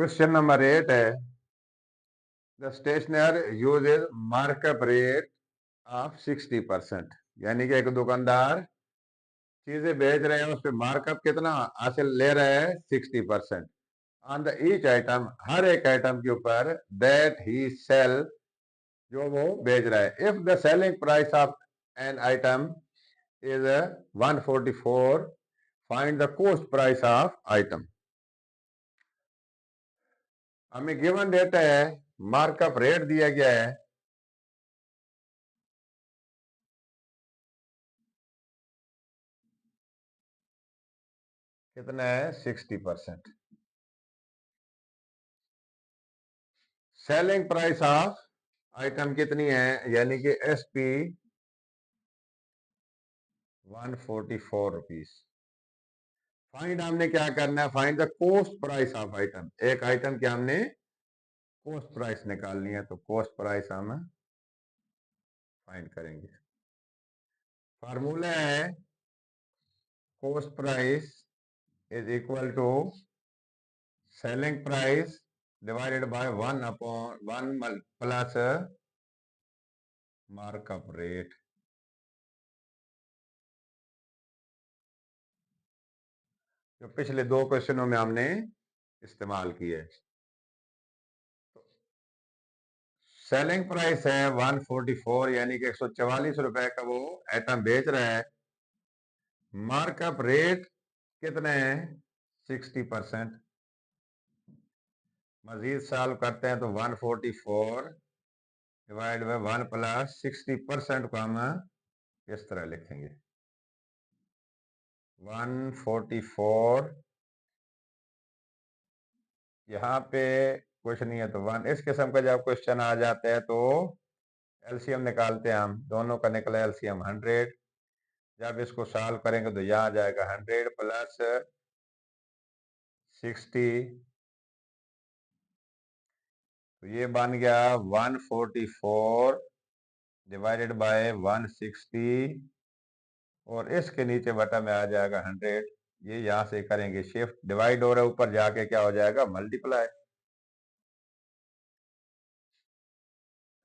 Question number 8 है the stationer uses markup rate of 60%। यानी कि एक दुकानदार चीजें बेच रहे हैं, उस पर मार्कअप कितना हासिल ले रहे हैं? 60% ऑन द ईच आइटम, हर एक आइटम के ऊपर, दैट ही सेल, जो वो बेच रहा है। If the selling price of an item is 144, find the cost price of item. हमें गिवन डेटा है, मार्कअप रेट दिया गया है, कितना है? 60%। सेलिंग प्राइस ऑफ आइटम कितनी है? यानी कि एसपी 144 रुपीज। फाइंड, हमने क्या करना है? Find the cost price of item. एक आइटम की हमने कॉस्ट प्राइस निकालनी है, तो कॉस्ट प्राइस हम फाइंड करेंगे। फार्मूला है cost price is equal to selling price divided by 1 plus markup rate. जो पिछले दो क्वेश्चनों में हमने इस्तेमाल किए। सेलिंग प्राइस है 144, यानी कि 144 रुपए का वो आइटम बेच रहा है। मार्कअप रेट कितने हैं? 60%। मजीद सॉल्व करते हैं तो 144 डिवाइड बाय 1 प्लस 60% को हम इस तरह लिखेंगे। 144, यहाँ पे कुछ नहीं है तो 1। इस किस्म का जब क्वेश्चन आ जाता है तो एलसीएम निकालते हैं हम। दोनों का निकला एलसीएम 100। जब इसको सॉल्व करेंगे तो यहाँ आ जाएगा 100 प्लस 60, तो ये बन गया 144 डिवाइडेड बाय 160, और इसके नीचे बटा में आ जाएगा 100। ये यहां से करेंगे शिफ्ट, डिवाइड हो रहा है, ऊपर जाके क्या हो जाएगा? मल्टीप्लाई।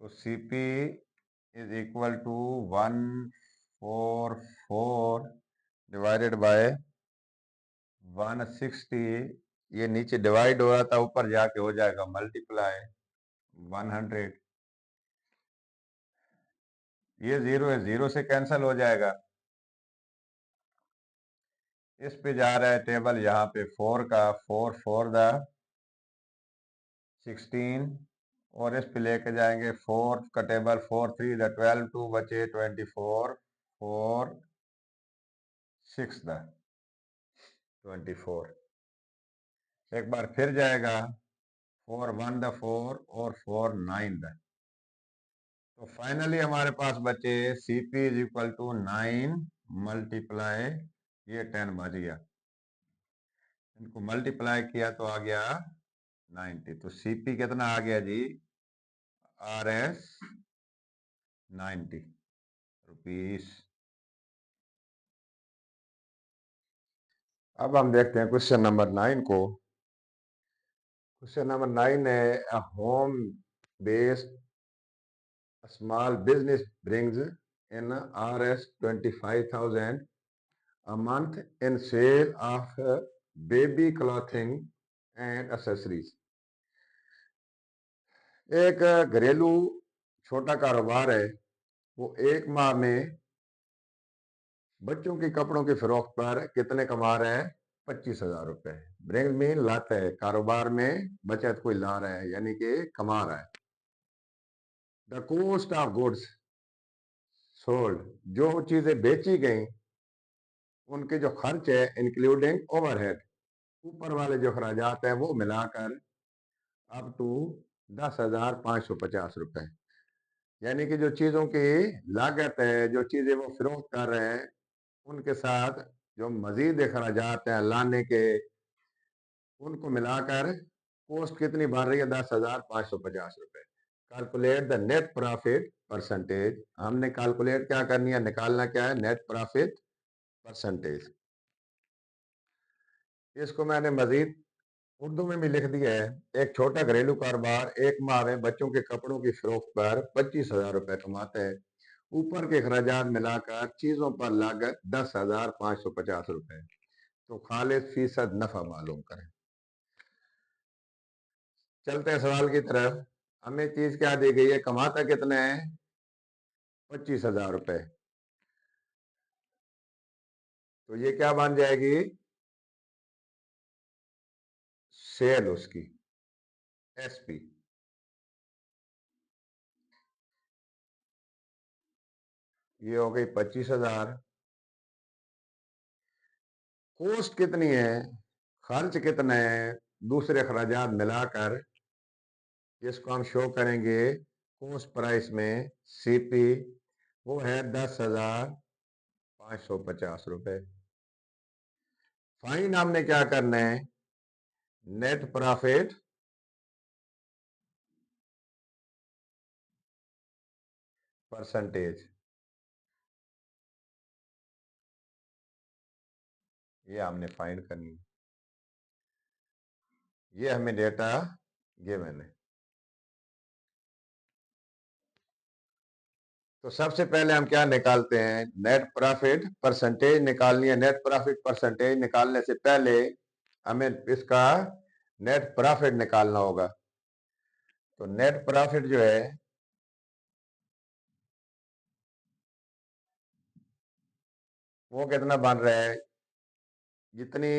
तो CP is equal to 144 divided by 160। ये नीचे डिवाइड हो रहा था, ऊपर जाके हो जाएगा मल्टीप्लाई 100। ये जीरो है, जीरो से कैंसिल हो जाएगा। इस पे जा रहा है टेबल, यहाँ पे 4 का 4 4 द 16, और इस पे लेके जाएंगे 4 का टेबल, 4 3 द 12, 2 बचे 24, 4 6 द 24। एक बार फिर जाएगा 4 1 द 4 और 4 9 द। तो फाइनली हमारे पास बचे CP is equal to 9 multiply, ये 10 बच गया। इनको मल्टीप्लाई किया तो आ गया 90। तो सीपी कितना आ गया जी? RS 90 rupees. अब हम देखते हैं क्वेश्चन नंबर 9 को। क्वेश्चन नंबर 9 है a home based small business brings in RS 25,000 a month in sale of baby clothing and accessories। एक घरेलू छोटा कारोबार है, वो एक माह में बच्चों के कपड़ों के फरोख्त पर कितने कमा रहे हैं? 25,000 रुपए। ब्रिंग में लाता है, कारोबार में बचत कोई ला रहा है, यानी कि कमा रहा है। The cost of goods sold, जो चीजें बेची गई उनके जो खर्च है इंक्लूडिंग ओवरहेड, ऊपर वाले जो खराजात है वो मिलाकर अप टू 10,550 रुपए। यानी कि जो चीजों की लागत है, जो चीजें वो फरोख्त कर रहे हैं, उनके साथ जो मजीद अखराजात हैं लाने के, उनको मिलाकर कॉस्ट कितनी बन रही है? 10,550 रुपए। Calculate the net profit percentage. हमने कैलकुलेट क्या करनी है? निकालना क्या है? Net profit percentage. इसको मैंने मजीद उर्दू में भी लिख दिया है। एक छोटा घरेलू कारोबार एक माह में बच्चों के कपड़ों की फरोख्त पर 25,000 रुपए कमाता है। ऊपर के अखराजात मिलाकर चीजों पर लागत 10,550 रुपए। तो खालिद फीसद नफा मालूम करें। चलते हैं सवाल की तरफ। हमें चीज क्या दी गई है, कमाता कितना है, 25,000 रुपए। तो ये क्या बन जाएगी, सेल उसकी, एसपी। ये हो गई 25,000। कॉस्ट कितनी है, खर्च कितना है, दूसरे अखराजात मिलाकर, जिसको हम शो करेंगे कॉस्ट प्राइस में, सीपी, वो है 10,550 रुपए। फाइन हमने क्या करना है, नेट प्रॉफिट परसेंटेज, ये हमने फाइंड करनी है। ये हमें डेटा गिवन है। तो सबसे पहले हम क्या निकालते हैं, नेट प्रॉफिट परसेंटेज निकालनी है। नेट प्रॉफिट परसेंटेज निकालने से पहले हमें इसका नेट प्रॉफिट निकालना होगा। तो नेट प्रॉफिट जो है वो कितना बन रहा है, जितनी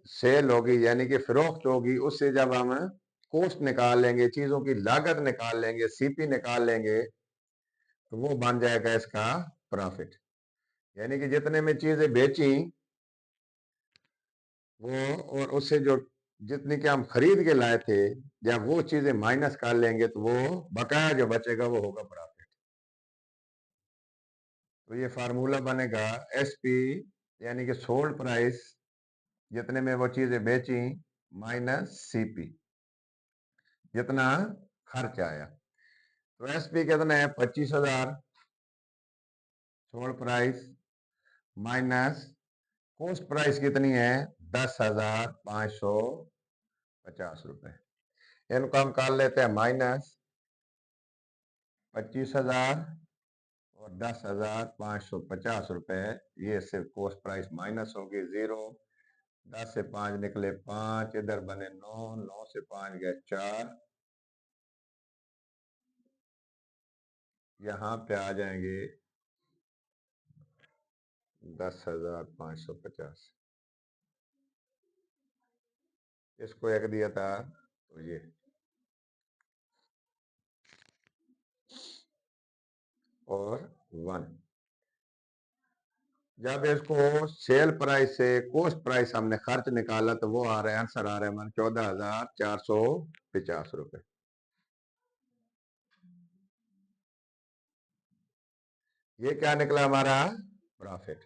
सेल होगी यानी कि फरोख्त होगी, उससे जब हम कॉस्ट निकाल लेंगे, चीजों की लागत निकाल लेंगे, सीपी निकाल लेंगे, तो वो बन जाएगा इसका प्रॉफिट। यानी कि जितने में चीजें बेची वो, और उससे जो जितनी के हम खरीद के लाए थे, जब वो चीजें माइनस कर लेंगे तो वो बकाया जो बचेगा वो होगा प्रॉफिट। तो ये फार्मूला बनेगा एसपी, यानी कि सोल्ड प्राइस, जितने में वो चीजें बेची, माइनस सीपी, जितना खर्च आया। तो एसपी कितना है, 25,000, sold price minus cost price कितनी है, 10,550 रुपए। इनको हम कर लेते हैं माइनस 25,000 और 10,550 रुपए। ये सिर्फ कॉस्ट प्राइस माइनस होगी, 0। 10 से 5 निकले 5, इधर बने 9, 9 से 5 गए 4, यहाँ पे आ जाएंगे 10,550। इसको एक दिया था, तो ये और 1। जब इसको सेल प्राइस से कॉस्ट प्राइस हमने खर्च निकाला तो वो आ रहा है, आंसर आ रहा है मन 14,450 रुपए। ये क्या निकला हमारा, प्रॉफिट।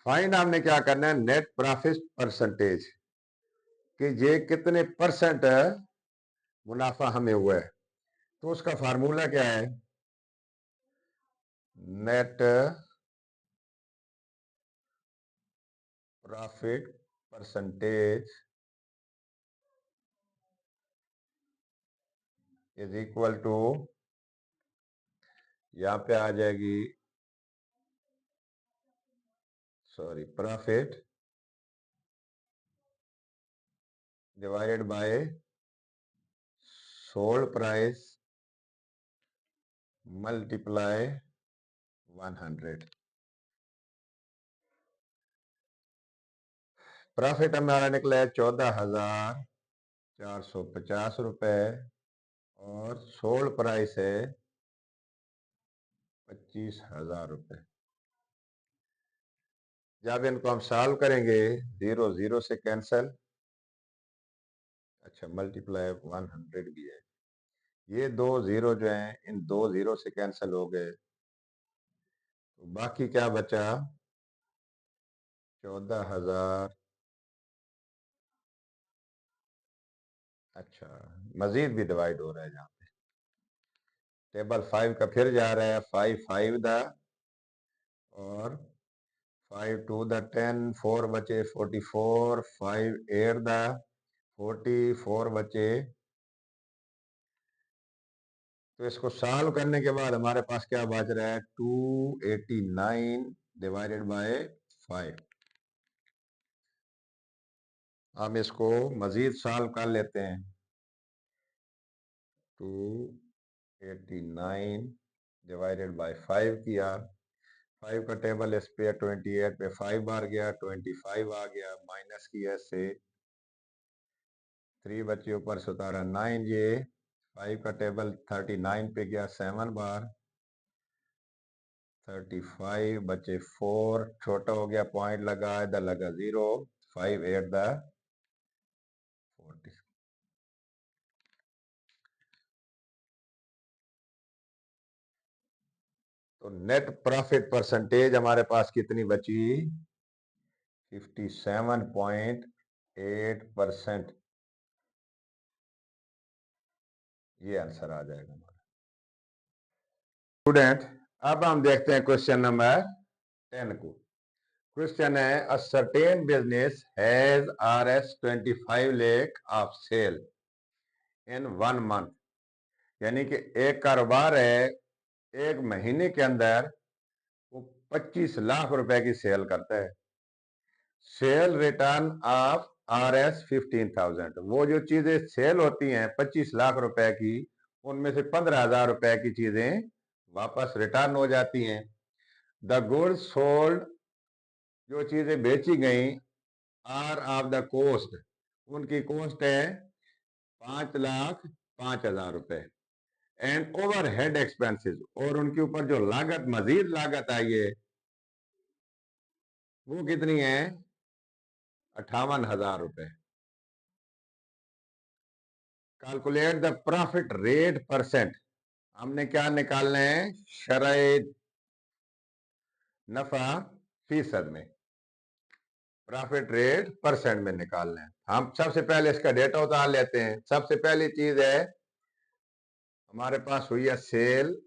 फाइंड हमने क्या करना है, नेट प्रॉफिट परसेंटेज, कि ये कितने परसेंट मुनाफा हमें हुआ है। तो उसका फार्मूला क्या है, net profit percentage is equal to, यहां पे आ जाएगी, sorry, profit divided by sold price multiply 100। Profit हमारा निकला है 14,450 रुपए, और सोल्ड प्राइस है 25,000 रुपए। जब इनको हम सॉल्व करेंगे, 0 0 से कैंसल, अच्छा मल्टीप्लाई 100 भी है, ये 2 0 जो हैं इन 2 0 से कैंसल हो गए, तो बाकी क्या बचा, 14,000। अच्छा, मजीद भी डिवाइड हो रहा है जहाँ पे, टेबल 5 का फिर जा रहा है, 5 5 दा, और 5 2 द 10, 4 बचे 44, 5 8 द 44 बचे। तो इसको सॉल्व करने के बाद हमारे पास क्या बच रहा है, 289 डिवाइडेड बाय 5। हम इसको मजीद सॉल्व कर लेते हैं। 289 डिवाइडेड बाय 5 किया, 5 का टेबल इस पे 28 पे 5 बार गया, 25 आ गया, माइनस किया इससे 3 बचे ऊपर से उतारा 9, ये 5 का टेबल 39 पे गया 7 बार, 35 बचे 4, छोटा हो गया पॉइंट लगा, इधर लगा 0, 5 8 द 40। तो नेट प्रॉफिट परसेंटेज हमारे पास कितनी बची, 57.8%। ये आंसर आ जाएगा हमारा। स्टूडेंट, अब हम देखते हैं क्वेश्चन नंबर 10 को। क्वेश्चन है, a certain business has RS 25 lakh of sale in 1 month. यानी कि एक कारोबार है, एक महीने के अंदर वो 25 लाख रुपए की सेल करता है। Cell return of RS 15,000। वो जो चीजें सेल होती हैं 25 लाख रुपए की, उनमें से 15,000 रुपए की चीजें वापस रिटर्न हो जाती हैं। द गुड्स सोल्ड, जो चीजें बेची गई, आर ऑफ द कॉस्ट, उनकी कॉस्ट है 5,05,000 रुपए। एंड ओवर हेड एक्सपेंसिस, और उनके ऊपर जो लागत, मजीद लागत आई है, वो कितनी है, 58,000 रुपए। Calculate the profit rate percent. हमने क्या निकालना है, शरय नफा फीसद में, प्रॉफिट रेट परसेंट में निकालना है। हम सबसे पहले इसका डेटा उतार लेते हैं। सबसे पहली चीज है, हमारे पास हुई है सेल,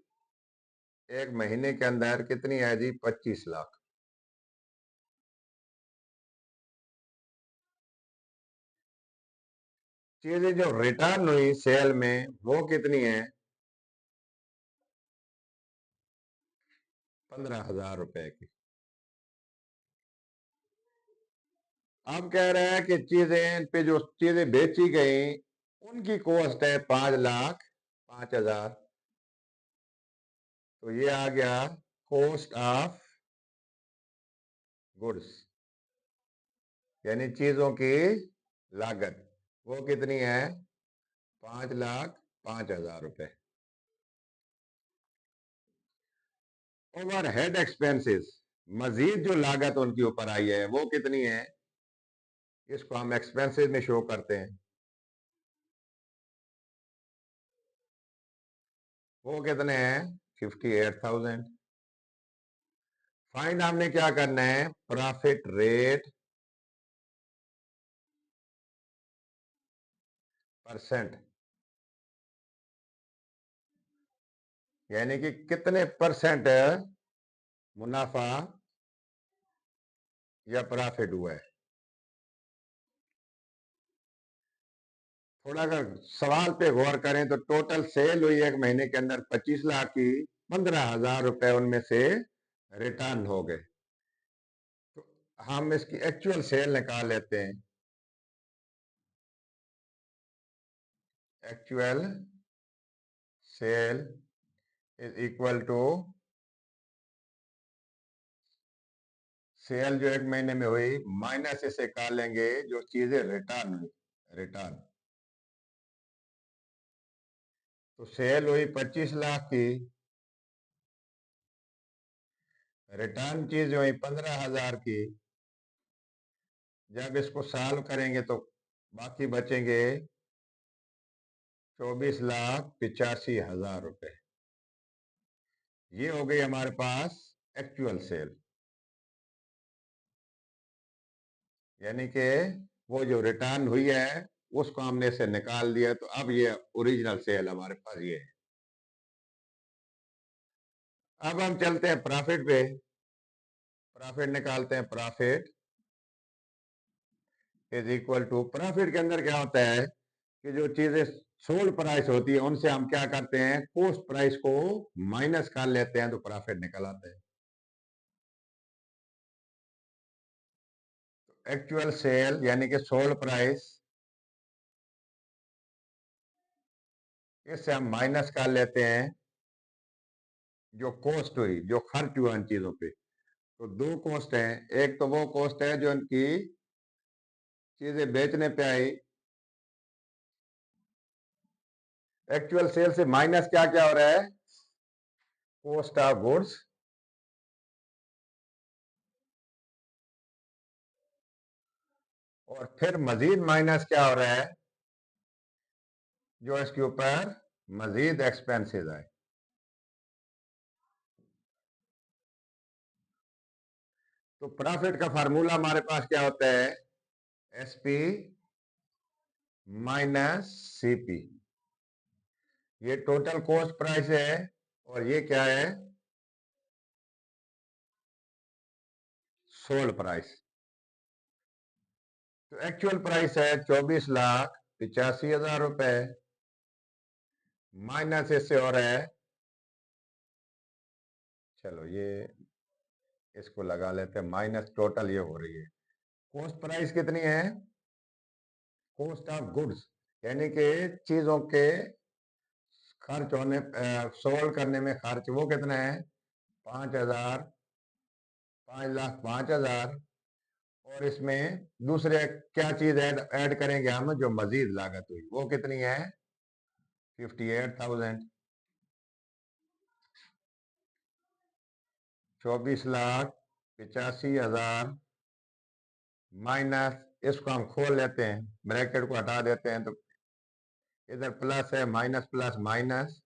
एक महीने के अंदर कितनी है जी, 25 लाख। चीजें जो रिटर्न हुई सेल में, वो कितनी है, 15,000 रुपए की। अब कह रहे हैं कि चीजें पे जो चीजें बेची गई, उनकी कॉस्ट है 5,05,000। तो ये आ गया कॉस्ट ऑफ गुड्स, यानी चीजों की लागत, वो कितनी है, 5,05,000 रुपए। ओवर हेड एक्सपेंसिस, मजीद जो लागत उनके ऊपर आई है, वो कितनी है, इसको हम एक्सपेंसिस में शो करते हैं। वो कितने हैं, 58,000। फाइंड हमने क्या करना है, प्रॉफिट रेट परसेंट, यानी कि कितने परसेंट मुनाफा या प्रॉफिट हुआ है। थोड़ा अगर सवाल पे गौर करें तो टोटल सेल हुई एक महीने के अंदर 25 लाख की, 15,000 रुपए उनमें से रिटर्न हो गए। तो हम इसकी एक्चुअल सेल निकाल लेते हैं। Actual sale is equal to sale जो एक महीने में हुई माइनस इसे निकालेंगे जो चीजें रिटर्न हुई, रिटर्न। तो सेल हुई 25 लाख की, रिटर्न चीज हुई 15,000 की। जब इसको सॉल्व करेंगे तो बाकी बचेंगे 24,85,000 रुपए। ये हो गई हमारे पास एक्चुअल सेल, यानी कि वो जो रिटर्न हुई है उसको हमने से निकाल दिया, तो अब ये ओरिजिनल सेल हमारे पास ये है। अब हम चलते हैं प्रॉफिट पे। प्रॉफिट निकालते हैं। Profit is equal to, profit के अंदर क्या होता है कि जो चीजें सोल्ड प्राइस होती है उनसे हम क्या करते हैं, कॉस्ट प्राइस को माइनस कर लेते हैं तो प्रॉफिट निकल आता है। एक्चुअल सेल यानी कि सोल्ड प्राइस, इससे हम माइनस कर लेते हैं जो कॉस्ट हुई, जो खर्च हुआ इन चीजों पे। तो दो कॉस्ट है, एक तो वो कॉस्ट है जो इनकी चीजें बेचने पे आई, एक्चुअल सेल से माइनस क्या क्या हो रहा है, कॉस्ट ऑफ गुड्स, और फिर मजीद माइनस क्या हो रहा है, जो इसके ऊपर मजीद एक्सपेंसेस आए। तो प्रॉफिट का फार्मूला हमारे पास क्या होता है, एसपी माइनस सीपी। ये टोटल कॉस्ट प्राइस है और ये क्या है, सोल्ड प्राइस। तो एक्चुअल प्राइस है 24,85,000 रुपए, माइनस इससे हो रहा है, चलो ये इसको लगा लेते हैं, माइनस टोटल ये हो रही है। कॉस्ट प्राइस कितनी है, कॉस्ट ऑफ गुड्स यानी कि चीजों के खर्च होने, सोल्ड करने में खर्च, वो कितना है, 5,000, 5,05,000। और इसमें दूसरे क्या चीज ऐड ऐड करेंगे हम, जो मजीद लागत हुई वो कितनी है, 58,000। 24,85,000 माइनस, इसको हम खोल लेते हैं, ब्रैकेट को हटा देते हैं, तो इधर प्लस है, minus plus minus,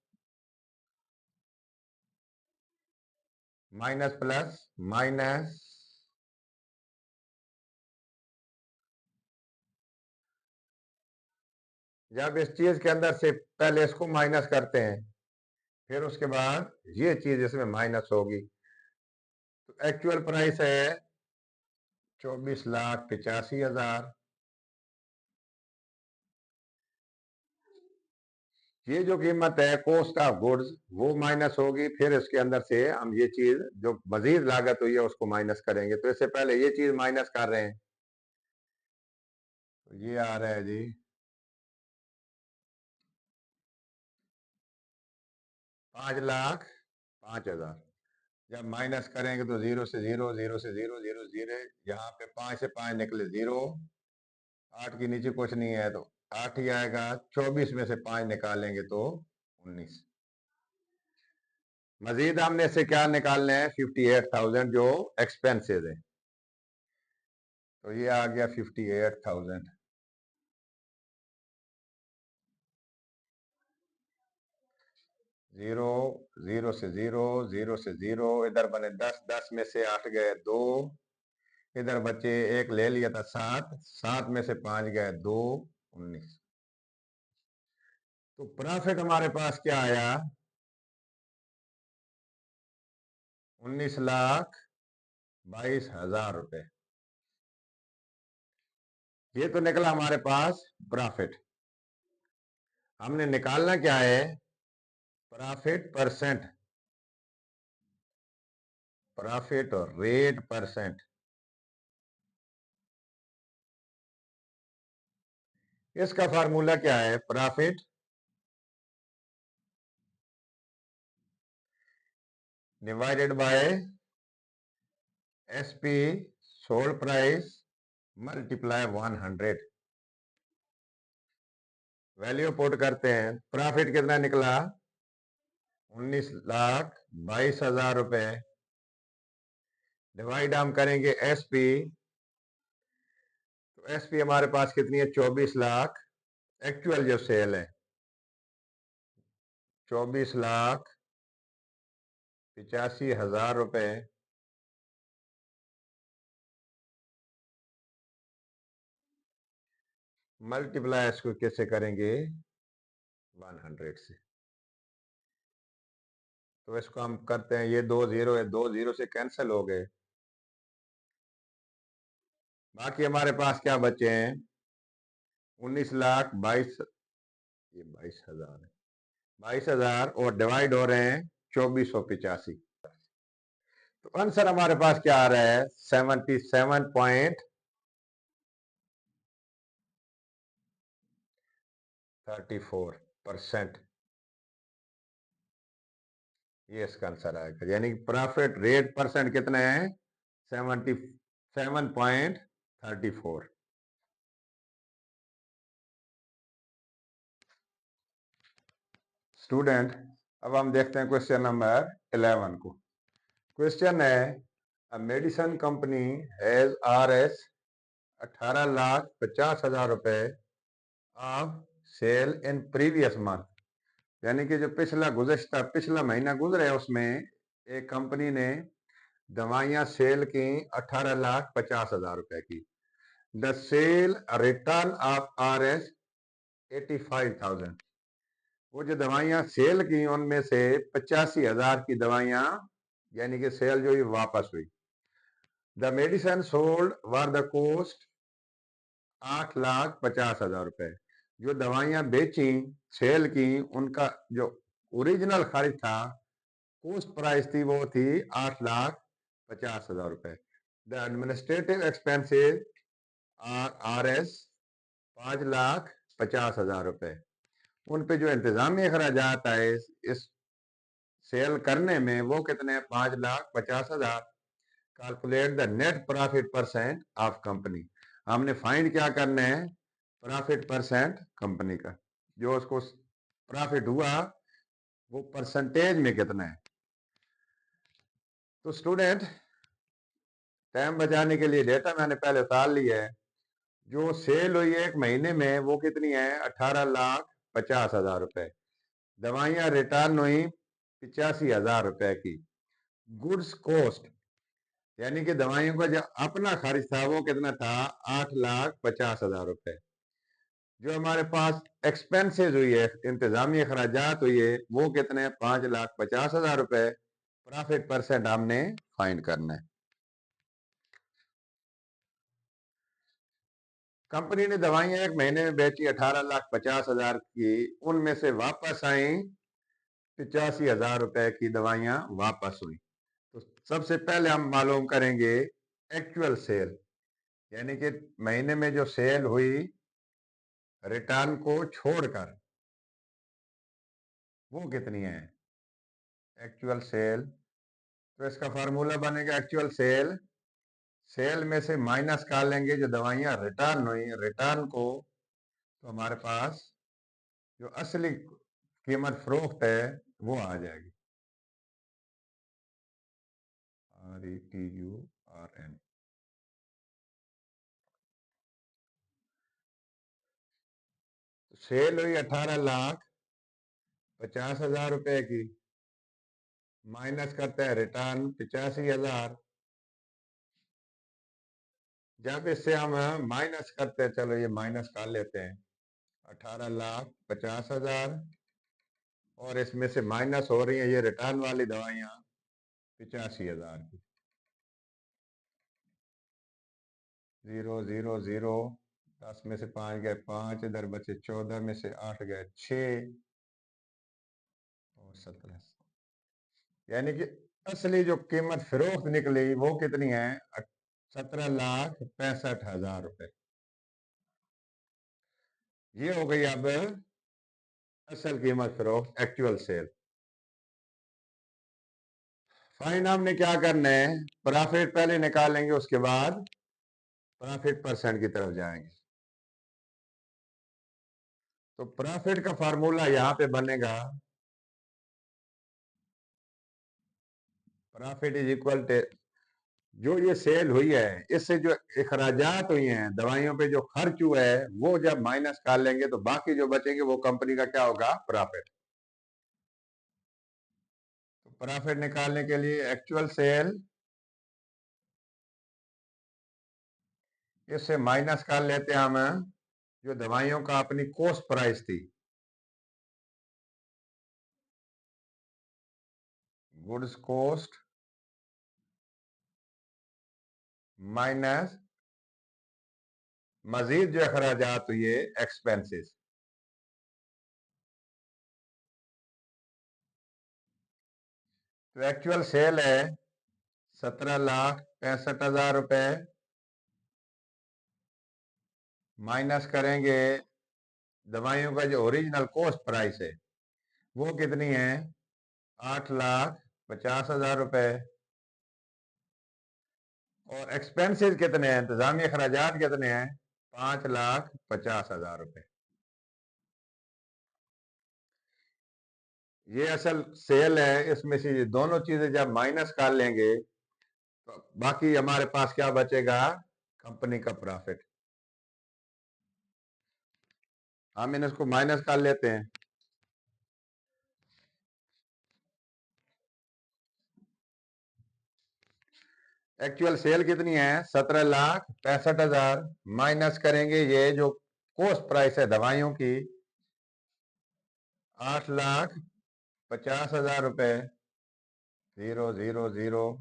minus plus minus, जब इस चीज के अंदर से पहले इसको माइनस करते हैं फिर उसके बाद ये चीज इसमें माइनस होगी। तो एक्चुअल प्राइस है 24,85,000। ये जो कीमत है कॉस्ट ऑफ गुड्स वो माइनस होगी, फिर इसके अंदर से हम ये चीज जो मजीद लागत हुई है उसको माइनस करेंगे। तो इससे पहले ये चीज माइनस कर रहे हैं, तो ये आ रहा है जी 5,05,000। जब माइनस करेंगे तो जीरो से जीरो, जीरो से जीरो, जीरो से जीरो, यहाँ पे 5 से 5 निकले जीरो, 8 के नीचे कुछ नहीं है तो 8 ही आएगा। 24 में से 5 निकालेंगे तो 19। मजीद हमने से क्या निकालने हैं, 58,000 जो एक्सपेंसेस है। तो ये आ गया 58,000। जीरो, जीरो से जीरो, जीरो से जीरो, इधर बने 10, 10 में से 8 गए 2, इधर बचे एक ले लिया था 7, 7 में से 5 गए 2, 19। तो प्रॉफिट हमारे पास क्या आया, 19,22,000 रुपए। ये तो निकला हमारे पास प्रॉफिट। हमने निकालना क्या है, प्रॉफिट परसेंट, प्रॉफिट और रेट परसेंट। इसका फार्मूला क्या है, profit divided bye SP sold price multiply 100। Value put करते हैं, प्रॉफिट कितना निकला, 19,22,000 रुपए, डिवाइड हम करेंगे एसपी, तो एसपी हमारे पास कितनी है, 24 लाख। एक्चुअल जो सेल है 24,85,000 रुपए, मल्टीप्लाई इसको कैसे करेंगे, 100 से। तो इसको हम करते हैं, ये 2 जीरो है, 2 जीरो से कैंसिल हो गए, बाकी हमारे पास क्या बचे हैं? 19,22,000, ये 22,000 है, 22,000 और डिवाइड हो रहे हैं 2485। तो आंसर हमारे पास क्या आ रहा है? 77.34%। ये इसका आंसर आएगा, यानी प्रॉफिट रेट परसेंट कितने हैं? 77.34। स्टूडेंट, अब हम देखते हैं क्वेश्चन नंबर 11 को। क्वेश्चन है, a medicine company has RS 18,50,000 रुपए of sale in previous month, यानी कि जो पिछला महीना गुजरे उसमें एक कंपनी ने दवाइयां सेल की 18,50,000 रुपए की। The cell return of RS 85,000, वो जो दवाइयां सेल की उनमें से 85,000 की दवाइयां यानी कि सेल जो ही वापस हुई। The medicine sold were the cost 8,50,000 रुपए, जो दवाइयां बेची सेल की उनका जो ओरिजिनल खर्च था, कोस्ट प्राइस थी, वो थी 8,50,000 रुपए। द एडमिनिस्ट्रेटिव एक्सपेंसेस RS 5,50,000 रुपए, उन पे जो इंतजामी अखराजात आए इस सेल करने में वो कितने? 5,50,000। Calculate the net profit percent of company, हमने फाइंड क्या करना है? प्रॉफिट परसेंट कंपनी का, जो उसको प्रॉफिट हुआ वो परसेंटेज में कितना है। तो स्टूडेंट, टाइम बचाने के लिए डेटा मैंने पहले उतार लिया है। जो सेल हुई है एक महीने में वो कितनी है? 18,50,000 रुपए। दवाइयां रिटर्न हुई 85,000 रुपए की। गुड्स कॉस्ट, यानी कि दवाइयों का जो अपना खर्च था वो कितना था? 8,50,000 रुपए। जो हमारे पास एक्सपेंसेस हुई है, इंतजामी अखराजात हुई है, वो कितने? 5,50,000 रुपए। प्रॉफिट परसेंट हमने फाइंड करना है। कंपनी ने दवाइयां एक महीने में बेची 18,50,000 की, उनमें से वापस आई 85,000 रुपए की दवाइयां वापस हुई। तो सबसे पहले हम मालूम करेंगे एक्चुअल सेल, यानी कि महीने में जो सेल हुई रिटर्न को छोड़कर वो कितनी है? Actual sale. तो इसका फार्मूला बनेगा एक्चुअल सेल, सेल में से माइनस कर लेंगे जो दवाइयां रिटर्न हुई, रिटर्न को, तो हमारे पास जो असली कीमत फरोख्त है वो आ जाएगी। RETURN। सेल हुई 18,50,000 रुपए की, माइनस करते हैं रिटर्न 85,000। जब इससे हम माइनस करते हैं, चलो ये माइनस कर लेते हैं, 18,50,000 और इसमें से माइनस हो रही है ये रिटर्न वाली दवाइयां 85,000 की। 0, 0, 0, 10 में से 5 गए 5, इधर बचे 14 में से 8 गए 6 और 17, यानी कि असली जो कीमत फरोख्त निकली वो कितनी है? 17,65,000 रुपए। ये हो गई अब असल कीमत फरोख्त, एक्चुअल सेल। फाइन हमने क्या करना है? प्रॉफिट पहले निकालेंगे, उसके बाद प्रॉफिट परसेंट की तरफ जाएंगे। तो प्रॉफिट का फार्मूला यहां पे बनेगा, प्रॉफिट इज इक्वल टू जो ये सेल हुई है इससे जो अखराजात हुई हैं, दवाइयों पे जो खर्च हुआ है, वो जब माइनस कर लेंगे तो बाकी जो बचेंगे वो कंपनी का क्या होगा? प्रॉफिट। तो प्रॉफिट निकालने के लिए एक्चुअल सेल, इससे माइनस कर लेते हैं हम जो दवाइयों का अपनी कॉस्ट प्राइस थी, गुड्स कॉस्ट माइनस मजीद जो अखराजात हुए एक्सपेंसेस, तो एक्चुअल सेल है 17,65,000 रुपए, माइनस करेंगे दवाइयों का जो ओरिजिनल कॉस्ट प्राइस है वो कितनी है, 8,50,000 रुपए। और एक्सपेंसेस कितने हैं, इंतजामी अखराजात कितने हैं, 5,50,000 रुपए। ये असल सेल है, इसमें से ये दोनों चीजें जब माइनस कर लेंगे तो बाकी हमारे पास क्या बचेगा, कंपनी का प्रॉफिट। हम इसको माइनस कर लेते हैं। एक्चुअल सेल कितनी है, 17,65,000, माइनस करेंगे ये जो कॉस्ट प्राइस है दवाइयों की, 8,50,000 रुपए। 0,0,0,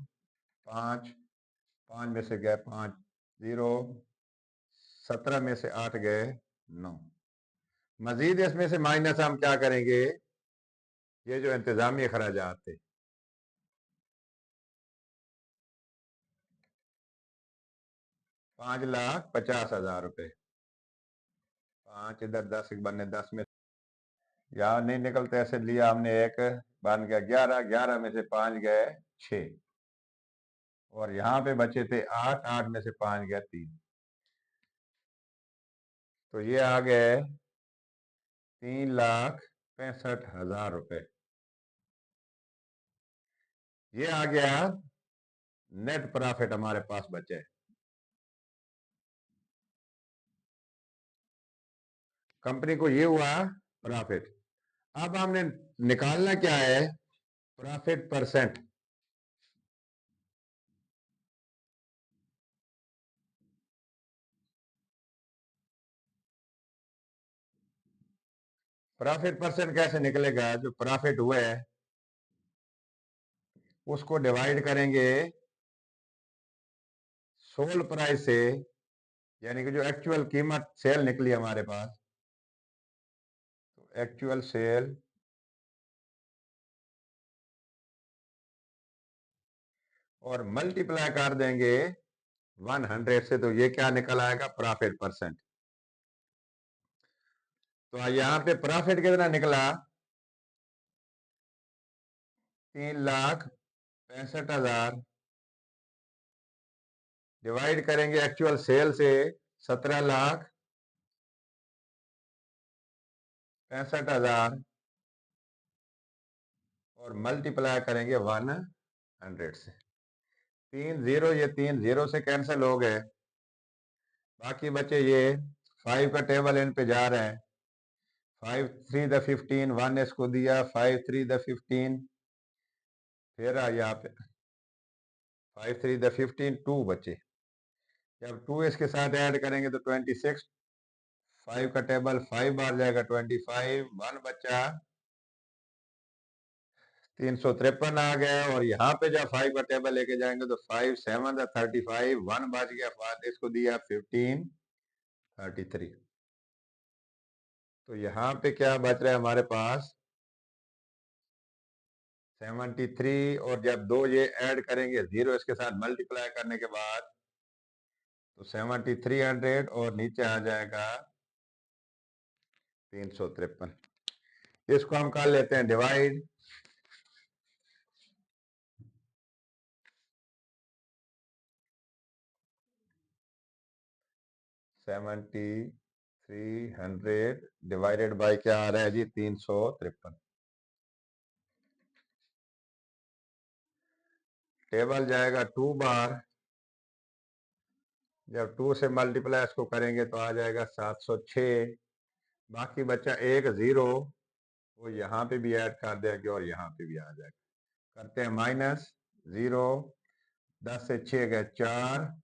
5, 5 में से गए 5 जीरो, 17 में से 8 गए 9। मजीद इसमें से माइनस हम क्या करेंगे, ये जो इंतजामी अखराजात थे, 5,50,000 रुपए। 5 इधर 10 बने 10 में यार नहीं निकलते, ऐसे लिया हमने, एक बन गया 11, 11 में से 5 गए 6, और यहाँ पे बचे थे 8, 8 में से 5 गया 3, तो ये आ गए 3,65,000 रुपए। ये आ गया नेट प्रॉफिट हमारे पास बचे। कंपनी को ये हुआ प्रॉफिट। अब हमने निकालना क्या है, प्रॉफिट परसेंट। प्रॉफिट परसेंट कैसे निकलेगा, जो प्रॉफिट हुए है उसको डिवाइड करेंगे सोल्ड प्राइस से, यानी कि जो एक्चुअल कीमत सेल निकली हमारे पास, तो एक्चुअल सेल और मल्टीप्लाई कर देंगे 100 से, तो ये क्या निकल आएगा, प्रॉफिट परसेंट। तो यहां पे प्रॉफिट कितना निकला, 3,65,000, डिवाइड करेंगे एक्चुअल सेल से 17,65,000, और मल्टीप्लाई करेंगे 100 से। 3 जीरो, ये 3 जीरो से कैंसिल हो गए, बाकी बचे ये 5 का टेबल इन पे जा रहे हैं। 5 3 द 15, 1 इसको दिया, 5 3 द 15, फिर यहाँ पे 5 3 द 15, 2 बचे। जब 2 इसके साथ ऐड करेंगे तो 26, 5 का टेबल 5 बार जाएगा, 25, 1 बचा, 353 आ गया। और यहाँ पे जब 5 का टेबल लेके जाएंगे तो 5 7 35, 1 बच गया, 5 इसको दिया, 15 33। तो यहाँ पे क्या बच रहा है हमारे पास, 73। और जब 2 ये ऐड करेंगे, 0 इसके साथ मल्टीप्लाई करने के बाद, तो 7300, और नीचे आ जाएगा 353। इसको हम कर लेते हैं डिवाइड। 7300 डिवाइडेड बाई क्या आ रहा है जी, 353। टेबल जाएगा 2 बार, जब 2 से मल्टीप्लाई इसको करेंगे तो आ जाएगा 706। बाकी बचा एक 0, वो यहाँ पे भी ऐड कर देंगे और यहाँ पे भी आ जाएगा। करते हैं माइनस 0, 10 से 6 गए 4,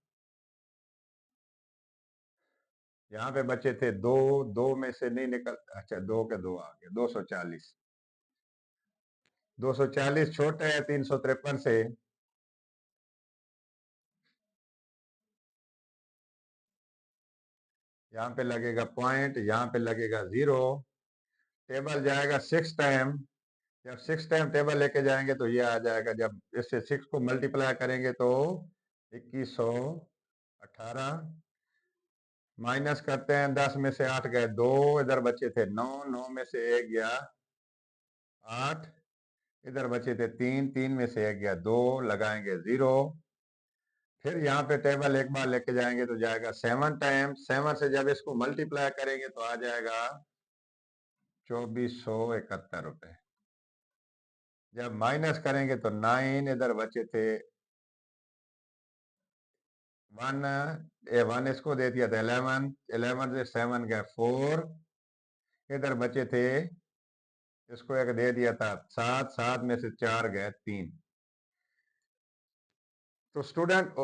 यहाँ पे बचे थे 2, 2 में से नहीं निकल, अच्छा 2 के 2 आ गए, 240। 240 छोटे है 353 से, यहाँ पे लगेगा पॉइंट, यहाँ पे लगेगा 0। टेबल जाएगा 6 टाइम। जब 6 टाइम टेबल लेके जाएंगे तो ये आ जाएगा, जब इससे 6 को मल्टीप्लाई करेंगे तो 2118। माइनस करते हैं, 10 में से 8 गए 2, इधर बचे थे 9, 9 में से 1 गया 8, इधर बचे थे 3, 3 में से 1 गया 2, लगाएंगे 0। फिर यहाँ पे टेबल एक बार लेके जाएंगे तो जाएगा 7 टाइम। 7 से जब इसको मल्टीप्लाई करेंगे तो आ जाएगा 2471 रुपए। जब माइनस करेंगे तो 9, इधर बचे थे 1, 1 इसको दे दिया था 11, 11 से 7 गए 4, इधर बचे थे, इसको एक दे दिया था 7, 7 में से 4 गए 3। तो स्टूडेंट